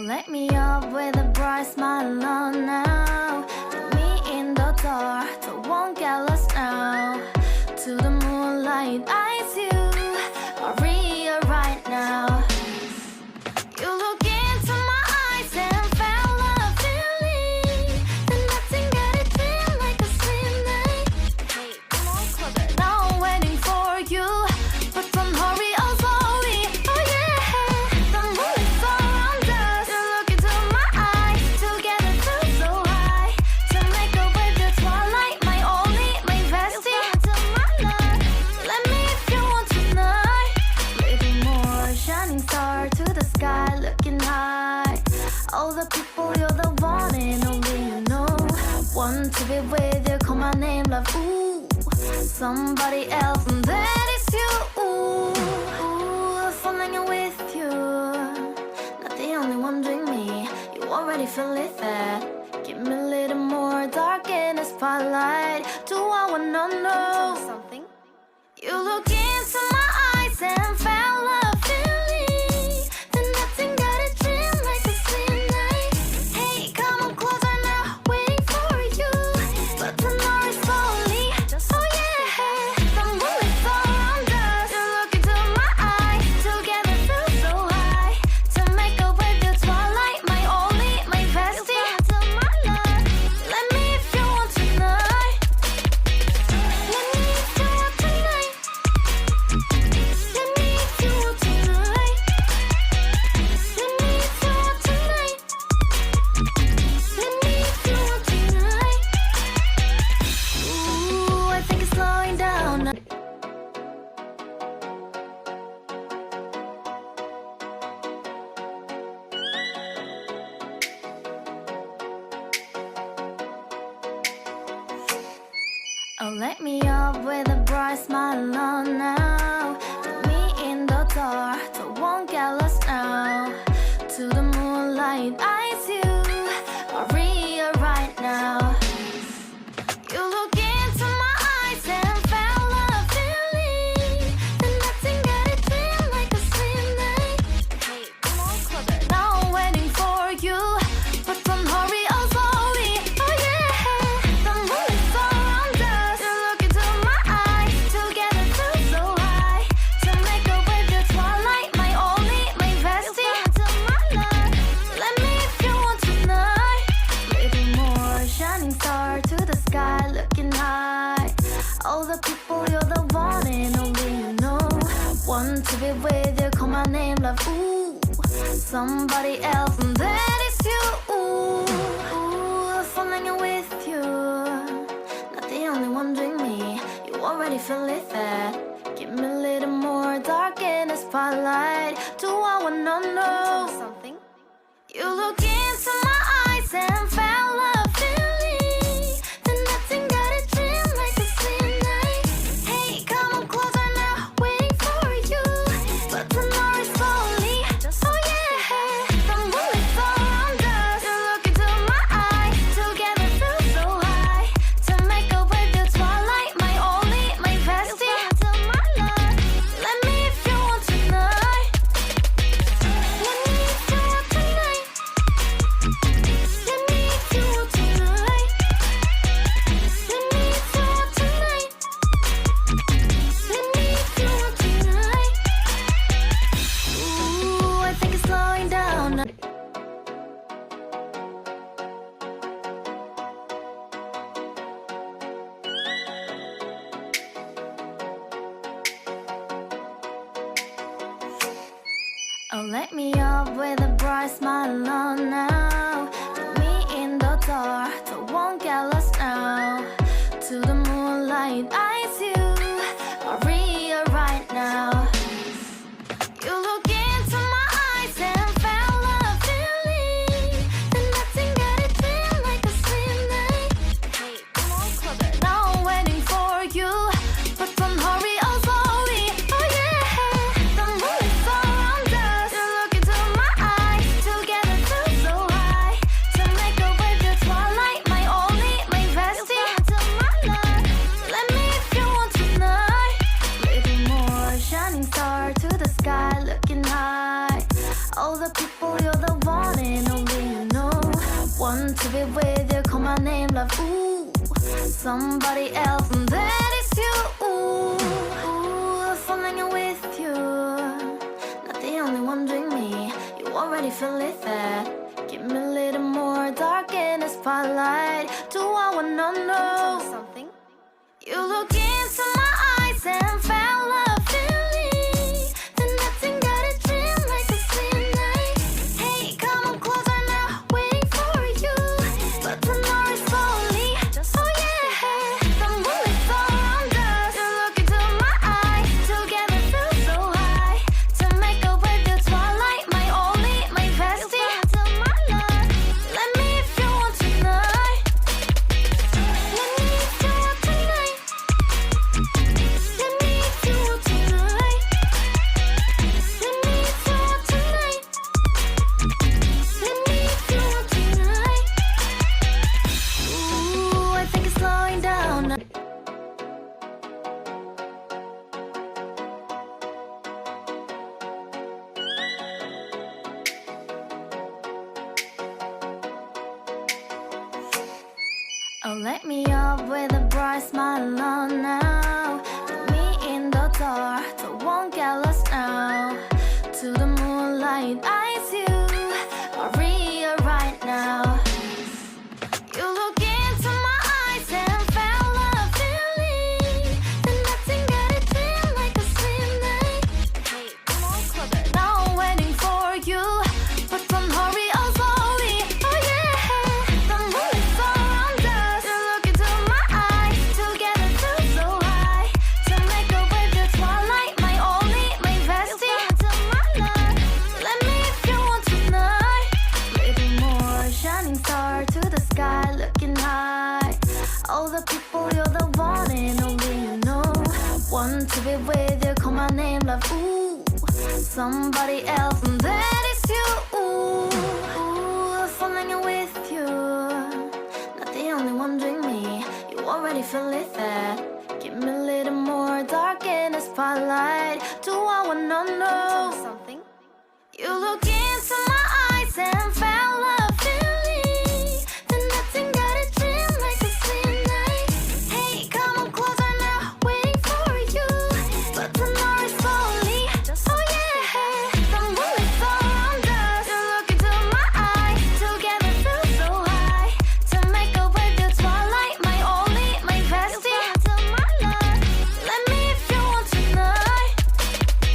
Let me up with a bright smile on now. Put me in the dark, so won't get lost now. To the moonlight, eyes you are real right now. You look into my eyes and felt a feeling that nothing got it feel like a slim night. Hey, come on closer. Now I'm waiting for you, but don't hurry, oh slowly. Oh yeah, the moonlight's around us. You look into my eyes, together feel so high. To make a way the twilight, my only, my bestie. To my love, let me if you want tonight. Little more shining star to the sky, looking high. All the people, you're the one and only you know. Want to be with you, call my name, love. Ooh, somebody else, and that is you. Ooh, falling in with you. Not the only one doing me. You already feel it there. Give me a little more dark in the spotlight. Do I wanna know something? You look into my eyes and felt a feeling that nothing got a dream like a slim night. Hey, come on closer now, waiting for you, but tomorrow is slowly. Oh yeah, the moonlight's around us. You look into my eyes, together feel so high. To make a way the twilight, my only, my bestie. To my love, let me if you want tonight. Let me if you want tonight. Let me if you want tonight. Let me if you want tonight. Let me if you want tonight. Ooh, I think it's slowing down now. Oh, let me up with a bright smile on now. Put me in the dark, so won't get lost now. To the moonlight, eyes you are real right now. You look into my eyes and felt a feeling that nothing got it feel like a slim night. Hey, come on closer. Now I'm waiting for you, but don't hurry, oh slowly. Oh yeah, the moonlight's around us. You look into my eyes, together feel so high. To make a way the twilight, my only, my bestie. To my love, let me if you want tonight. Little more shining star to the sky, looking high. All the people, you're the one and only you know. Want to be with you, call my name, love. Ooh, somebody else, and that is you. Ooh, falling in with you. Not the only one doing me. You already feel it there. Give me a little more dark in the spotlight. Do I wanna know something? You look into my eyes and felt a feeling that nothing got a dream like a slim night. Hey, come on closer now, waiting for you, but tomorrow is slowly. Oh yeah, the moonlight's around us. You look into my eyes, together feel so high. To make a way the twilight, my only, my bestie. To my love, let me if you want tonight. Let me if you want tonight. Let me if you want tonight. Let me if you want tonight. Let me if you want tonight. Ooh, I think it's slowing down now. Oh, let me up with a bright smile on now. Put me in the dark, so won't get lost now. To the moonlight, eyes you are real right now. You look into my eyes and felt a feeling that nothing got it feel like a slim night. Hey, come on closer. Now I'm waiting for you, but don't hurry, oh slowly. Oh yeah, the moonlight's around us. You look into my eyes, together feel so be with you, call my name, love. Ooh, somebody else, and that is you. Ooh, falling with you. Not the only one doing me. You already feel it there. Give me a little more dark in the spotlight. Do I wanna know something? You look into my eyes and fell love feeling. Then nothing got a dream like a same night. Hey, come on closer now, waiting for you. But tomorrow is slowly. Oh yeah, the moon is around us. You look into my eyes, together feel so high. To make a way the twilight, my only, my bestie. Let me if you want tonight. Let me if you want tonight. Let me if you want tonight. Let me if you want tonight. Let me if you want tonight. Ooh, I think it's slowing down. Oh, let me up with a bright smile on now. Put me in the dark, so won't get lost now. To the moonlight, eyes you are real right now. You look into my eyes and fell love feeling. Then nothing got a dream like a same night. Hey, come on, closer. Now I'm waiting for you, but don't hurry, oh slowly. Oh yeah, the moon is around us. You look into my eyes, together feel so high. To make a way the twilight, my only, my bestie. Let me if you want tonight. Little more shining star to the sky, looking high. All the people, you're the one and only you know. Want to be with you, call my name, love. Ooh, somebody else, and that is you. Ooh, falling with you. Not the only one doing me. You already feel it there. Give me a little more dark in the spotlight. Do I wanna know something? You look into my eyes and fell love feeling. Then nothing got a dream like a same night. Hey, come on closer now, waiting for you. But tomorrow is slowly. Oh yeah, the moon is around us. You look into my eyes, together feel so high. To make a way the twilight, my only, my bestie. Let me if you want tonight. Let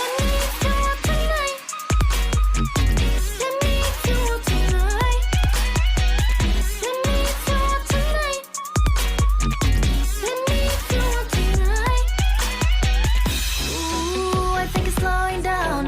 me if you want tonight. Let me if you want tonight. Let me if you want tonight. Let me if you want tonight. Ooh, I think it's slowing down.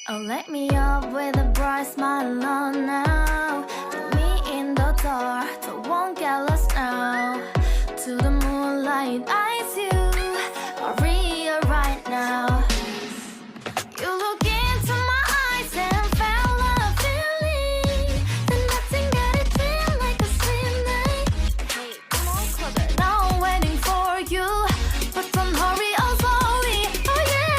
Oh, let me up with a bright smile on now. Put me in the dark, so won't get lost now. To the moonlight, eyes you are real right now. You look into my eyes and fell love feeling. Then nothing got a dream like a same night. Hey, come on closer. Now I'm waiting for you, but don't hurry, oh slowly. Oh yeah,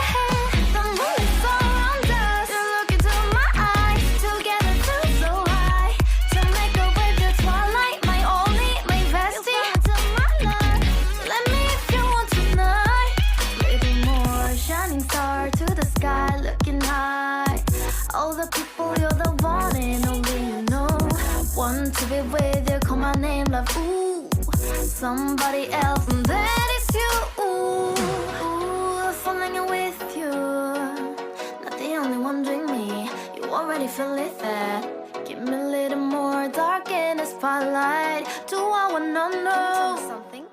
the moon is around us. You look into my eyes, together feel so high. To make a way the twilight, my only, my bestie. Let me if you want tonight. Little more shining star to the sky, looking high. All the people, you're the one and only you know. Want to be with you, call my name, love. Ooh, somebody else, and that is you. Ooh, falling with you. Not the only one doing me. You already feel it there. Give me a little more dark in the spotlight. Do I wanna know something?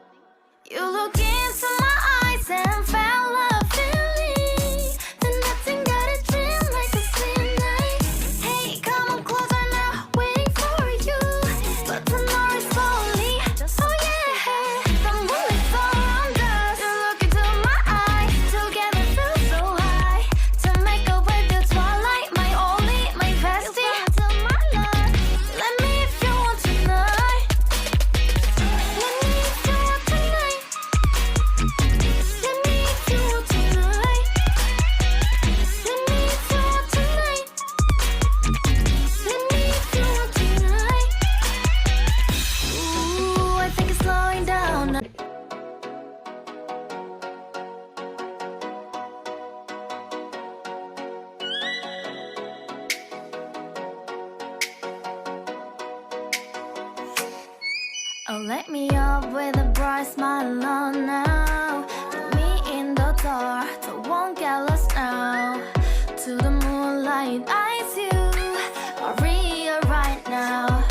You look into my eyes and fell love feeling. Then nothing got a dream like a same night. Hey, come on closer now, waiting for you. But tomorrow is slowly. Oh yeah, the moon is around us. You look into my eyes, together feel so high. To make a way the twilight, my only, my bestie. Let me if you want tonight. Oh, let me up with a bright smile on now. Put me in the dark, so won't get lost now. To the moonlight, eyes you are real right now.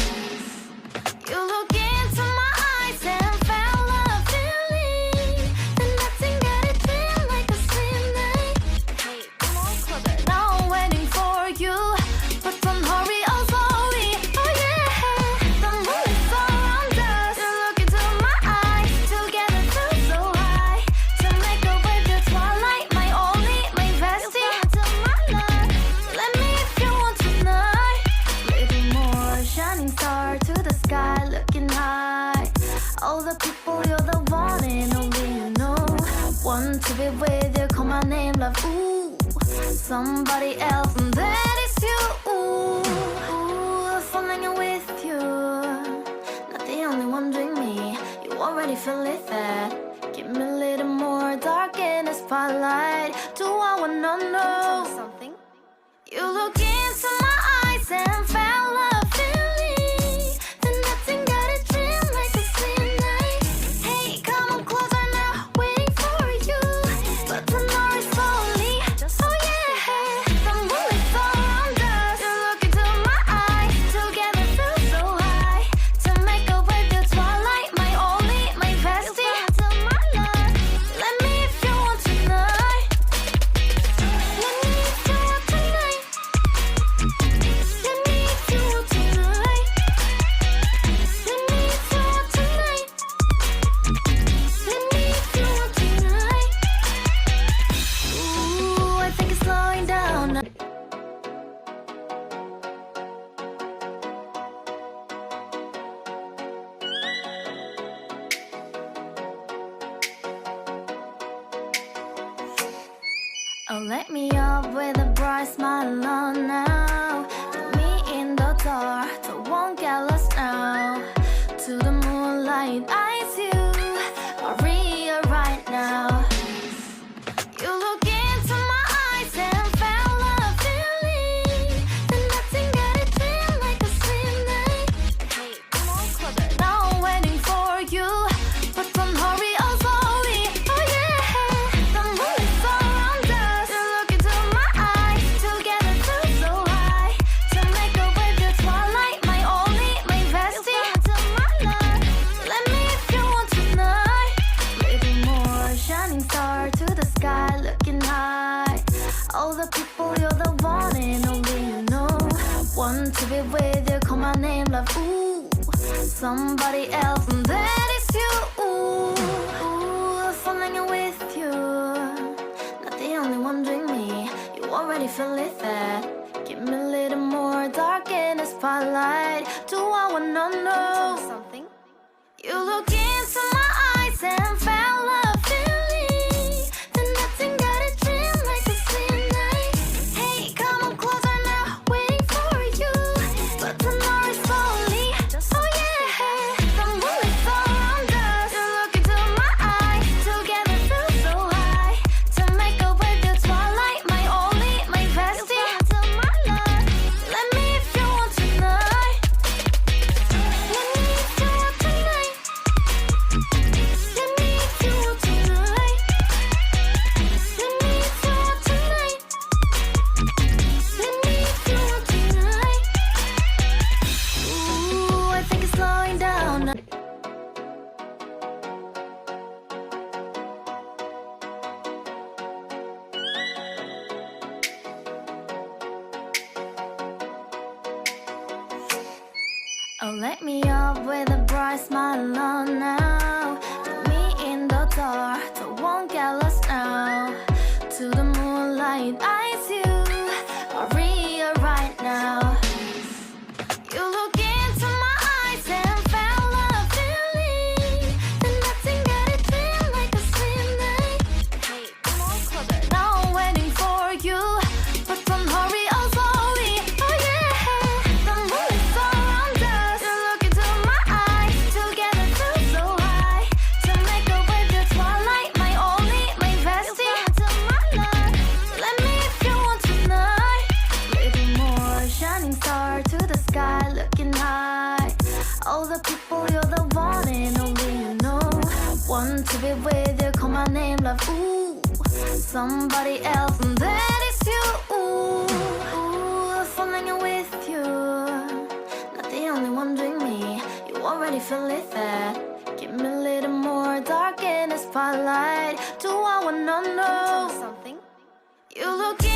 You look into my eyes and felt a feeling. Then nothing got it feel like a slim night. Hey, come on, closer. Now I'm waiting for you, but don't hurry, oh slowly. Oh yeah, the moon is around us. You look into my eyes, together feel so high. To make a way through twilight, my only, my bestie. To my life, let me if you want tonight. Little more shining star to the sky, looking high. All the people, you're the one and only you know. Want to be with you, call my name, love. Ooh, somebody else, and that is you. Ooh, falling in with you. Not the only one doing me. You already feel it there. Give me a little more dark in the spotlight. Do I wanna know something? You look into my eyes and felt a feeling. Then nothing got it dream like a slim night. Hey, come on closer now, waiting for you. But tonight is slowly. Oh yeah, the moon is around us. You look into my eyes, together feel so high. To make a way through twilight, my only, my bestie. To my life, let me if you want tonight. Let me if you want tonight. Let me if you want tonight. Let me if you want tonight. Let me if you want tonight. Ooh, I think it's slowing down now. Oh, let me up with a bright smile on now. Put me in the dark, so won't get lost now. To the moonlight, eyes you are real right now. You look into my eyes and felt a feeling. Then nothing got it feel like a slim night. Hey, come on, closer. Now I'm waiting for you, but don't hurry, oh slowly. Oh yeah, the moon is around us. You look into my eyes, together feel so high. To make a way through twilight, my only, my bestie. To my life, let me if you want tonight. Little more shining star to the sky, looking high. All the people, you're the one and only you know. Want to be with you, call my name, love. Ooh, somebody else, and that is you. Ooh, falling in with you. Not the only one doing me. You already feel it there. Give me a little more dark in the spotlight. Do I wanna know something? You look into my eyes and felt a feeling. Then nothing got it dream like a slim night. Hey, come on closer now, waiting for you. But tonight is slowly. Oh yeah, the moon is around us. You look into my eyes, together feel so high. To make a way through twilight, my only, my bestie. To my life, let me if you want tonight. Let me if you want tonight. Let me if you want tonight. Let me if you want tonight. Let me if you want tonight. Ooh, I think it's slowing down now. Oh, let me up with a bright smile on now. Put me in the dark, so won't get lost now. To the moonlight, eyes you are real right now. You look into my eyes and felt a feeling. Then nothing got it feel like a slim night. Hey, come on closer. Now I'm waiting for you, but don't hurry, oh slowly. Oh yeah, the moon is around us. You look into my eyes, together feel so high. want to be with you. Call my name, love, ooh. Somebody else, and that is you, ooh. Falling in with you, not the only one doing me. You already feel it there. Give me a little more dark in the spotlight. Do I wanna know? Can you tell me something? You look